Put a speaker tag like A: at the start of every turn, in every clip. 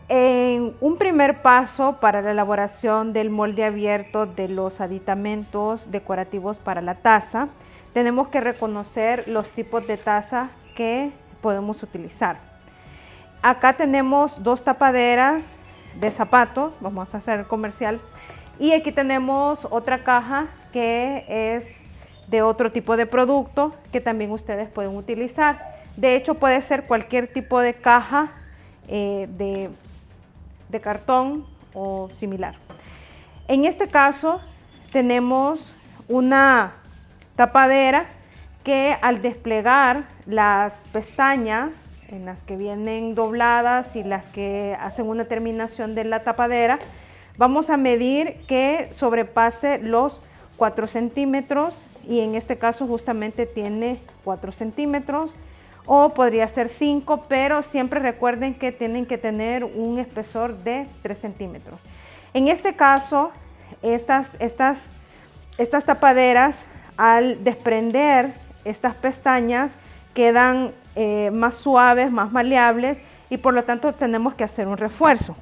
A: En un primer paso para la elaboración del molde abierto de los aditamentos decorativos para la taza, tenemos que reconocer los tipos de taza que podemos utilizar. Acá tenemos dos tapaderas de zapatos, vamos a hacer comercial, y aquí tenemos otra caja que es de otro tipo de producto que también ustedes pueden utilizar. De hecho, puede ser cualquier tipo de caja de cartón o similar. En este caso tenemos una tapadera que al desplegar las pestañas en las que vienen dobladas y las que hacen una terminación de la tapadera, vamos a medir que sobrepase los 4 centímetros y en este caso justamente tiene 4 centímetros. O podría ser 5, pero siempre recuerden que tienen que tener un espesor de 3 centímetros. En este caso, estas tapaderas, al desprender estas pestañas, quedan más suaves, más maleables y por lo tanto tenemos que hacer un refuerzo.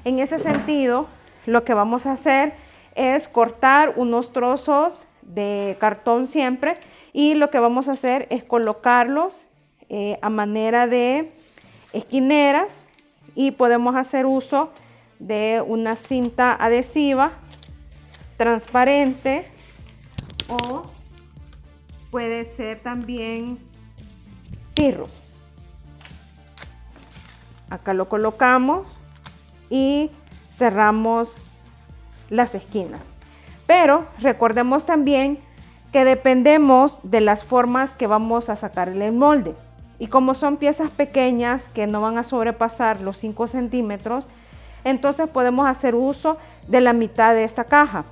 A: En ese sentido, lo que vamos a hacer es cortar unos trozos de cartón siempre y lo que vamos a hacer es colocarlos a manera de esquineras y podemos hacer uso de una cinta adhesiva transparente o puede ser también tirro. Acá lo colocamos y cerramos las esquinas. Pero recordemos también que dependemos de las formas que vamos a sacar en el molde. Y como son piezas pequeñas que no van a sobrepasar los 5 centímetros, entonces podemos hacer uso de la mitad de esta caja.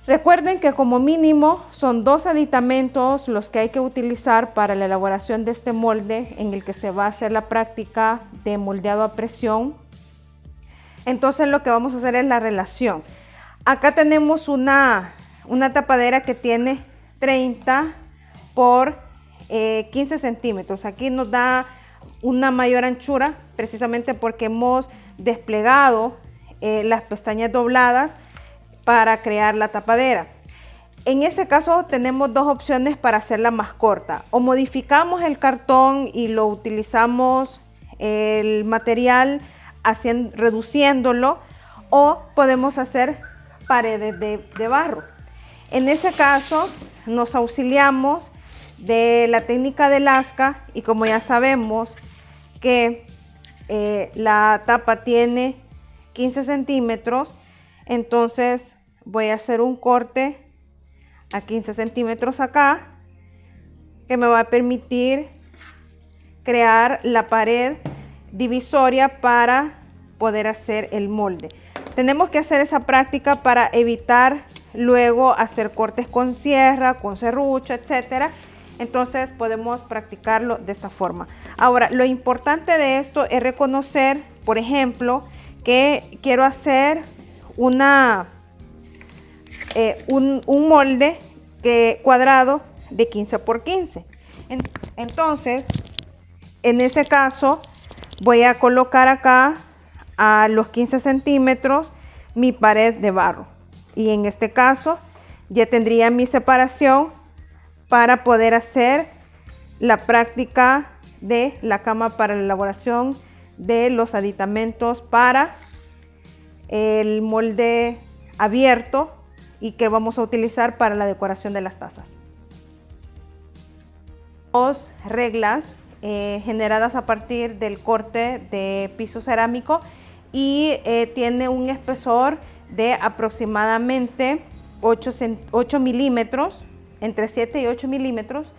A: Recuerden que como mínimo son 2 aditamentos los que hay que utilizar para la elaboración de este molde en el que se va a hacer la práctica de moldeado a presión. Entonces lo que vamos a hacer es la relación. Acá tenemos una tapadera que tiene 30 por 15 centímetros. Aquí nos da una mayor anchura precisamente porque hemos desplegado las pestañas dobladas para crear la tapadera. En este caso tenemos dos opciones para hacerla más corta. O modificamos el cartón y lo utilizamos el material reduciéndolo, o podemos hacer paredes de barro. En ese caso nos auxiliamos de la técnica de lasca y como ya sabemos que la tapa tiene 15 centímetros, entonces voy a hacer un corte a 15 centímetros acá que me va a permitir crear la pared divisoria para poder hacer el molde. Tenemos que hacer esa práctica para evitar luego hacer cortes con sierra, con serrucho, etcétera. Entonces podemos practicarlo de esta forma. Ahora, lo importante de esto es reconocer, por ejemplo, que quiero hacer un molde cuadrado de 15 por 15. Entonces, en ese caso, voy a colocar acá a los 15 centímetros mi pared de barro. Y en este caso, ya tendría mi separación para poder hacer la práctica de la cama para la elaboración de los aditamentos para el molde abierto y que vamos a utilizar para la decoración de las tazas. Dos reglas generadas a partir del corte de piso cerámico y tiene un espesor de aproximadamente 8 milímetros, entre 7 y 8 milímetros,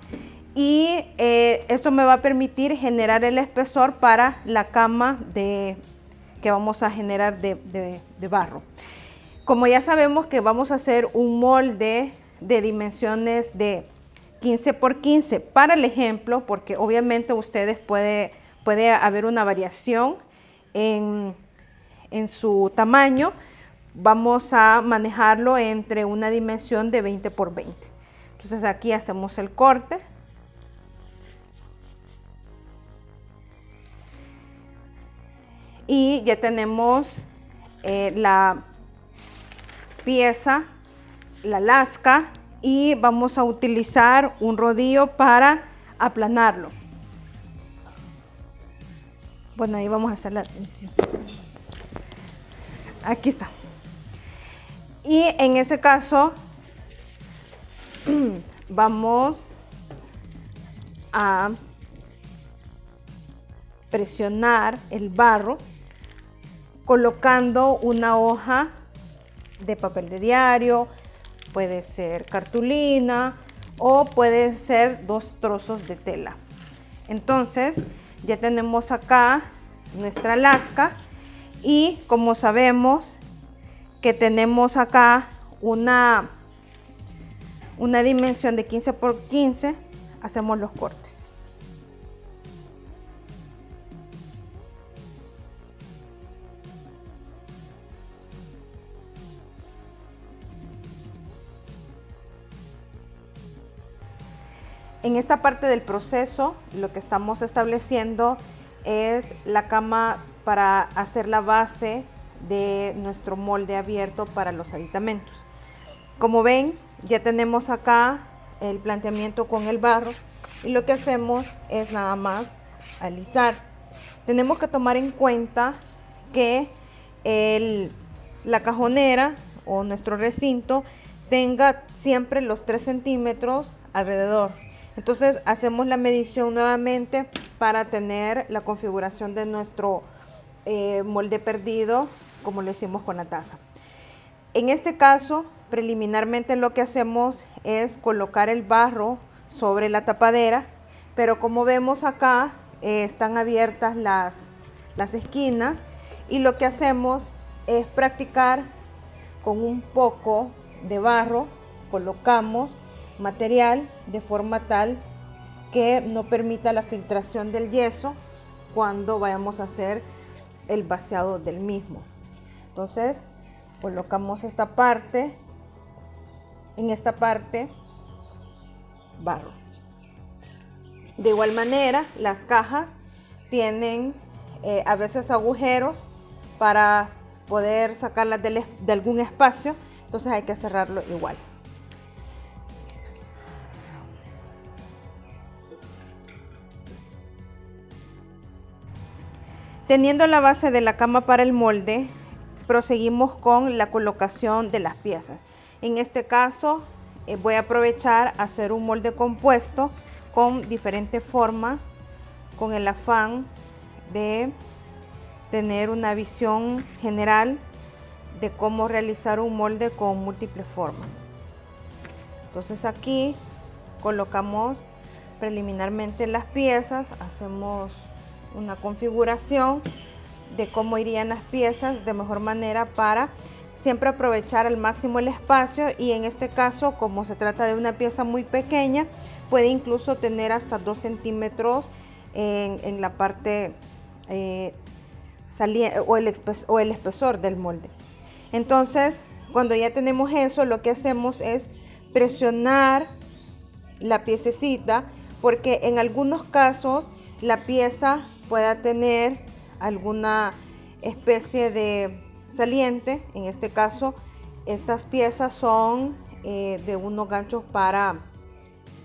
A: y esto me va a permitir generar el espesor para la cama que vamos a generar de barro. Como ya sabemos que vamos a hacer un molde de dimensiones de 15 por 15 para el ejemplo, porque obviamente ustedes puede haber una variación en su tamaño, vamos a manejarlo entre una dimensión de 20 por 20. Entonces aquí hacemos el corte. y ya tenemos la pieza, la lasca, y vamos a utilizar un rodillo para aplanarlo. Bueno, ahí vamos a hacer la tensión. Aquí está. Y en ese caso vamos a presionar el barro colocando una hoja de papel de diario, puede ser cartulina o puede ser 2 trozos de tela. Entonces ya tenemos acá nuestra lasca, y como sabemos que tenemos acá una dimensión de 15 por 15, hacemos los cortes. En esta parte del proceso, lo que estamos estableciendo es la cama para hacer la base de nuestro molde abierto para los aditamentos. Como ven, ya tenemos acá el planteamiento con el barro, y lo que hacemos es nada más alisar. Tenemos que tomar en cuenta que la cajonera o nuestro recinto tenga siempre los 3 centímetros alrededor. Entonces hacemos la medición nuevamente para tener la configuración de nuestro molde perdido, como lo hicimos con la taza. En este caso, preliminarmente lo que hacemos es colocar el barro sobre la tapadera, pero como vemos acá están abiertas las esquinas, y lo que hacemos es practicar con un poco de barro, colocamos material de forma tal que no permita la filtración del yeso cuando vayamos a hacer el vaciado del mismo. Entonces colocamos esta parte, en esta parte barro. De igual manera, las cajas tienen a veces agujeros para poder sacarlas de algún espacio, entonces hay que cerrarlo igual. Teniendo la base de la cama para el molde, proseguimos con la colocación de las piezas. En este caso voy a aprovechar a hacer un molde compuesto con diferentes formas, con el afán de tener una visión general de cómo realizar un molde con múltiples formas. Entonces aquí colocamos preliminarmente las piezas, hacemos una configuración de cómo irían las piezas de mejor manera para siempre aprovechar al máximo el espacio, y en este caso, como se trata de una pieza muy pequeña, puede incluso tener hasta 2 centímetros en la parte o el espesor del molde. Entonces, cuando ya tenemos eso, lo que hacemos es presionar la piececita, porque en algunos casos la pieza pueda tener alguna especie de saliente. En este caso, estas piezas son de unos ganchos para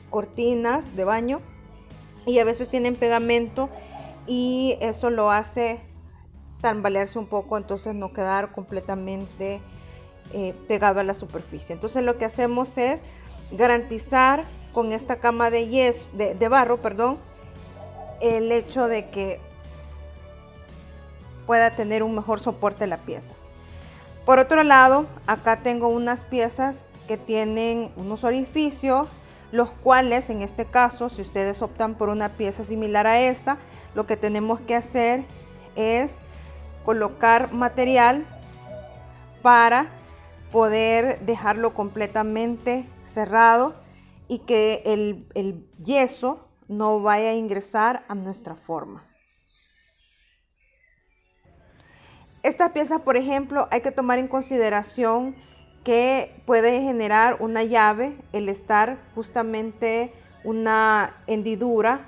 A: cortinas de baño, y a veces tienen pegamento, y eso lo hace tambalearse un poco, entonces no quedar completamente pegado a la superficie. Entonces lo que hacemos es garantizar con esta cama de barro, el hecho de que pueda tener un mejor soporte la pieza. Por otro lado, acá tengo unas piezas que tienen unos orificios, los cuales en este caso, si ustedes optan por una pieza similar a esta, lo que tenemos que hacer es colocar material para poder dejarlo completamente cerrado y que el yeso no vaya a ingresar a nuestra forma. Estas piezas, por ejemplo, hay que tomar en consideración que puede generar una llave el estar justamente una hendidura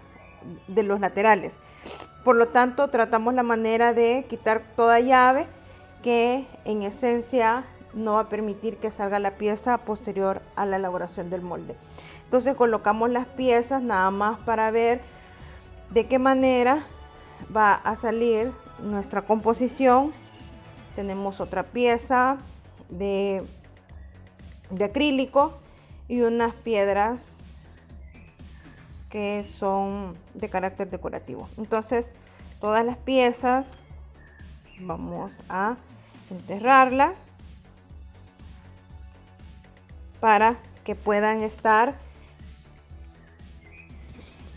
A: de los laterales. Por lo tanto, tratamos la manera de quitar toda llave que en esencia no va a permitir que salga la pieza posterior a la elaboración del molde. Entonces colocamos las piezas nada más para ver de qué manera va a salir nuestra composición. Tenemos otra pieza de acrílico y unas piedras que son de carácter decorativo. Entonces todas las piezas vamos a enterrarlas para que puedan estar.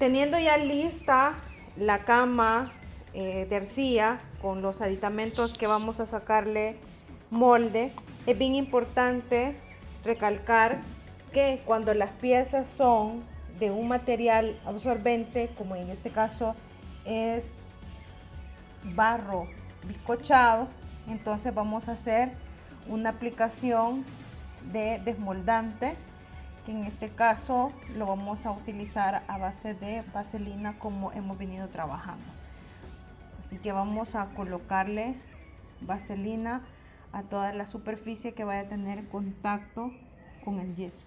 A: Teniendo ya lista la cama de arcilla con los aditamentos que vamos a sacarle molde, es bien importante recalcar que cuando las piezas son de un material absorbente, como en este caso es barro bizcochado, entonces vamos a hacer una aplicación de desmoldante, que en este caso lo vamos a utilizar a base de vaselina como hemos venido trabajando. Así que vamos a colocarle vaselina a toda la superficie que vaya a tener contacto con el yeso.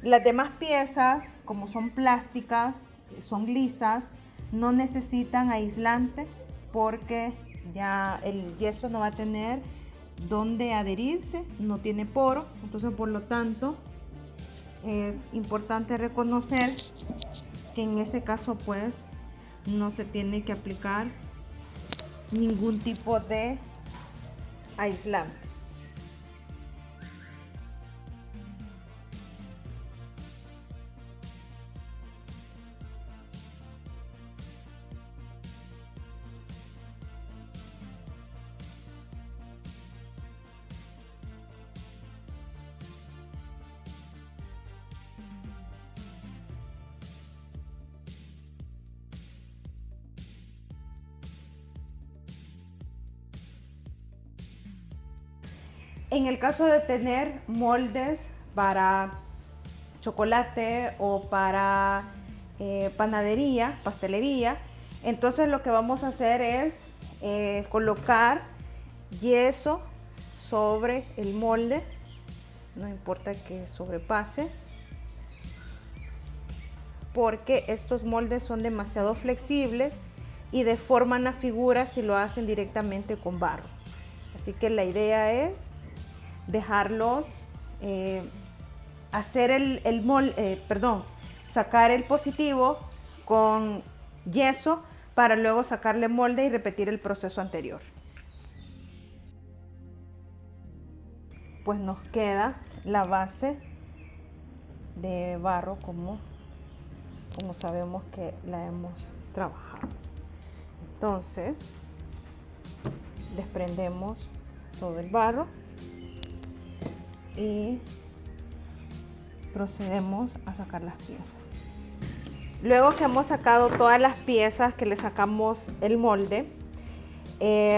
A: Las demás piezas, como son plásticas, son lisas, no necesitan aislante porque ya el yeso no va a tener donde adherirse, no tiene poro. Entonces, por lo tanto, es importante reconocer que en ese caso pues no se tiene que aplicar ningún tipo de aislante. En el caso de tener moldes para chocolate o para panadería, pastelería, entonces lo que vamos a hacer es colocar yeso sobre el molde, no importa que sobrepase, porque estos moldes son demasiado flexibles y deforman la figura si lo hacen directamente con barro. Así que la idea es dejarlos sacar el positivo con yeso para luego sacarle molde y repetir el proceso anterior. Pues nos queda la base de barro como sabemos que la hemos trabajado. Entonces desprendemos todo el barro y procedemos a sacar las piezas. Luego que hemos sacado todas las piezas, que le sacamos el molde,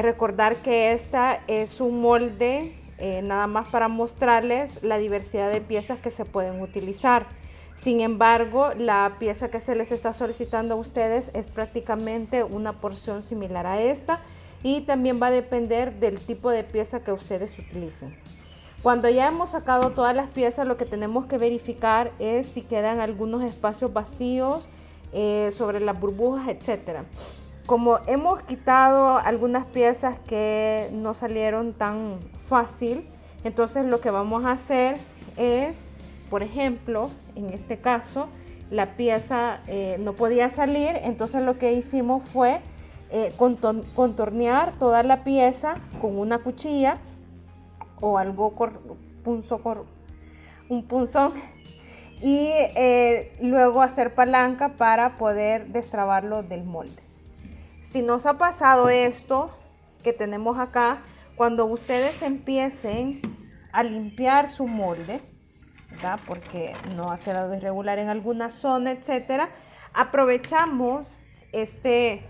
A: recordar que esta es un molde nada más para mostrarles la diversidad de piezas que se pueden utilizar. Sin embargo, la pieza que se les está solicitando a ustedes es prácticamente una porción similar a esta, y también va a depender del tipo de pieza que ustedes utilicen. Cuando ya hemos sacado todas las piezas, lo que tenemos que verificar es si quedan algunos espacios vacíos sobre las burbujas, etcétera. Como hemos quitado algunas piezas que no salieron tan fácil, entonces lo que vamos a hacer es, por ejemplo, en este caso, la pieza no podía salir, entonces lo que hicimos fue contornear toda la pieza con una cuchilla o algo un punzón, y luego hacer palanca para poder destrabarlo del molde. Si nos ha pasado esto que tenemos acá, cuando ustedes empiecen a limpiar su molde, ¿verdad?, porque no ha quedado irregular en alguna zona, etcétera, aprovechamos este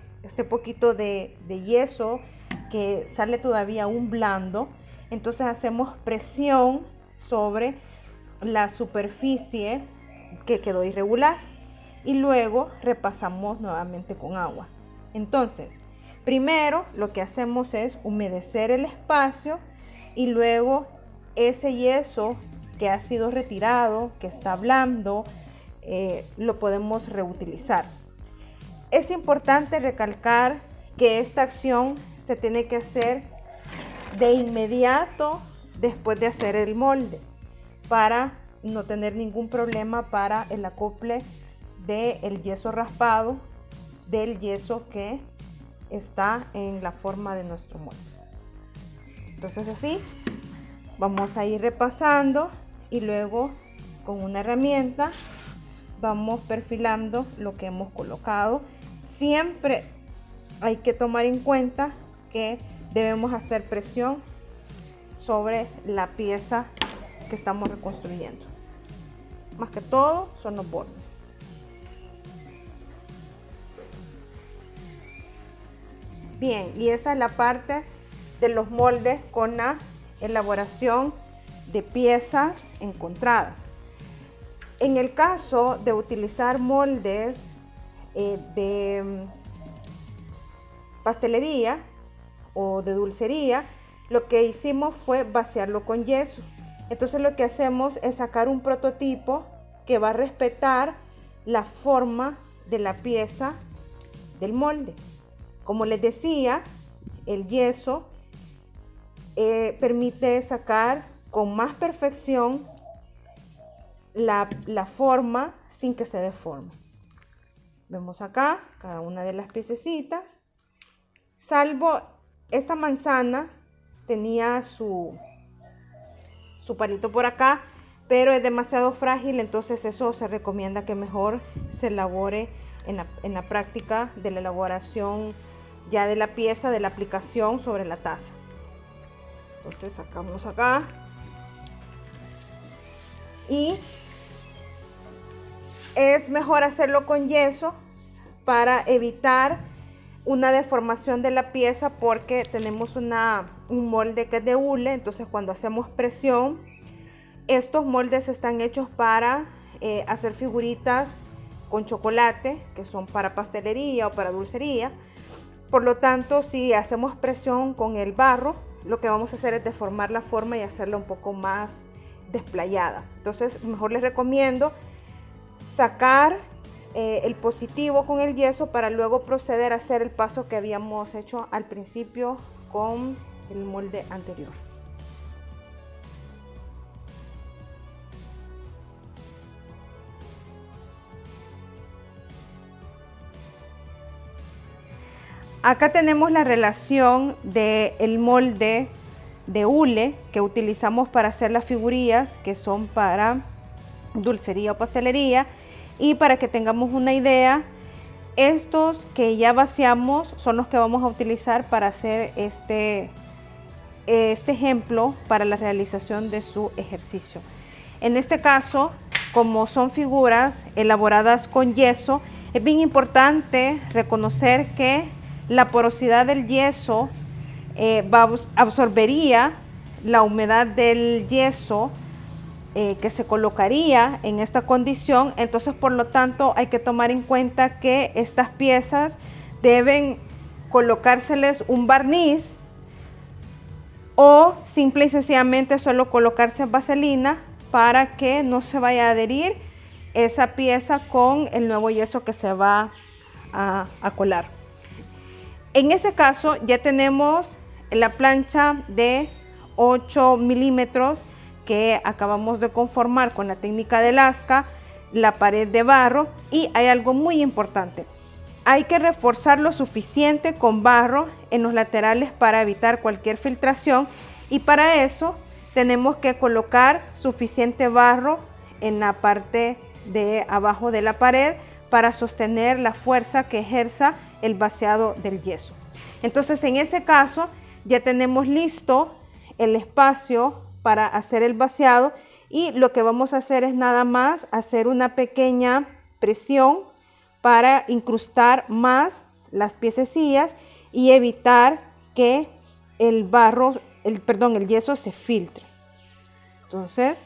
A: poquito de yeso que sale todavía aún blando. Entonces hacemos presión sobre la superficie que quedó irregular y luego repasamos nuevamente con agua. Entonces, primero lo que hacemos es humedecer el espacio y luego ese yeso que ha sido retirado, que está blando, lo podemos reutilizar. Es importante recalcar que esta acción se tiene que hacer de inmediato después de hacer el molde para no tener ningún problema para el acople del yeso raspado, del yeso que está en la forma de nuestro molde. Entonces así vamos a ir repasando y luego con una herramienta vamos perfilando lo que hemos colocado. Siempre hay que tomar en cuenta que debemos hacer presión sobre la pieza que estamos reconstruyendo. Más que todo son los bordes. Bien, y esa es la parte de los moldes con la elaboración de piezas encontradas. En el caso de utilizar moldes de pastelería o de dulcería, lo que hicimos fue vaciarlo con yeso. Entonces lo que hacemos es sacar un prototipo que va a respetar la forma de la pieza del molde. Como les decía, el yeso permite sacar con más perfección la forma sin que se deforme. Vemos acá cada una de las piececitas, salvo esta manzana tenía su palito por acá, pero es demasiado frágil, entonces eso se recomienda que mejor se elabore en la práctica de la elaboración ya de la pieza, de la aplicación sobre la taza. Entonces sacamos acá y es mejor hacerlo con yeso para evitar una deformación de la pieza, porque tenemos un molde que es de hule. Entonces cuando hacemos presión, estos moldes están hechos para hacer figuritas con chocolate, que son para pastelería o para dulcería. Por lo tanto, si hacemos presión con el barro, lo que vamos a hacer es deformar la forma y hacerla un poco más desplayada. Entonces mejor les recomiendo sacar el positivo con el yeso para luego proceder a hacer el paso que habíamos hecho al principio con el molde anterior. Acá tenemos la relación del molde de hule que utilizamos para hacer las figurillas, que son para dulcería o pastelería. Y para que tengamos una idea, estos que ya vaciamos son los que vamos a utilizar para hacer este ejemplo para la realización de su ejercicio. En este caso, como son figuras elaboradas con yeso, es bien importante reconocer que la porosidad del yeso absorbería la humedad del yeso que se colocaría en esta condición. Entonces, por lo tanto, hay que tomar en cuenta que estas piezas deben colocárseles un barniz o simple y sencillamente solo colocarse vaselina para que no se vaya a adherir esa pieza con el nuevo yeso que se va a colar. En ese caso ya tenemos la plancha de 8 milímetros que acabamos de conformar con la técnica de lasca, la pared de barro, y hay algo muy importante. Hay que reforzar lo suficiente con barro en los laterales para evitar cualquier filtración, y para eso tenemos que colocar suficiente barro en la parte de abajo de la pared para sostener la fuerza que ejerza el vaciado del yeso. Entonces, en ese caso ya tenemos listo el espacio para hacer el vaciado, y lo que vamos a hacer es nada más hacer una pequeña presión para incrustar más las piececillas y evitar que el yeso se filtre. Entonces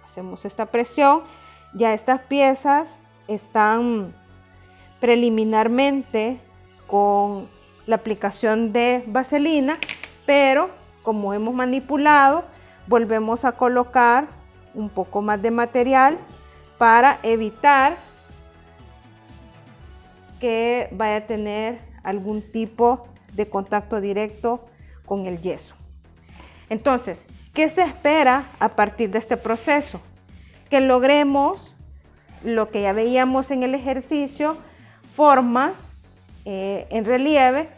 A: hacemos esta presión, ya estas piezas están preliminarmente con la aplicación de vaselina, pero como hemos manipulado, volvemos a colocar un poco más de material para evitar que vaya a tener algún tipo de contacto directo con el yeso. Entonces, ¿qué se espera a partir de este proceso? Que logremos lo que ya veíamos en el ejercicio, formas en relieve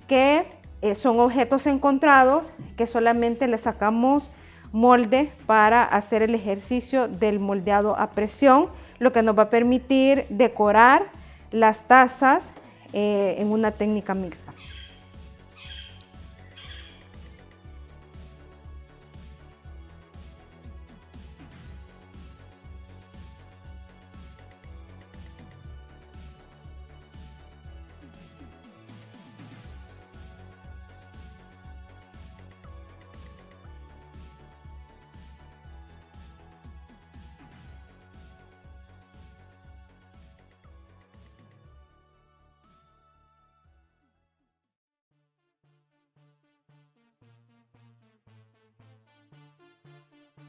A: que son objetos encontrados, que solamente le sacamos molde para hacer el ejercicio del moldeado a presión, lo que nos va a permitir decorar las tazas en una técnica mixta.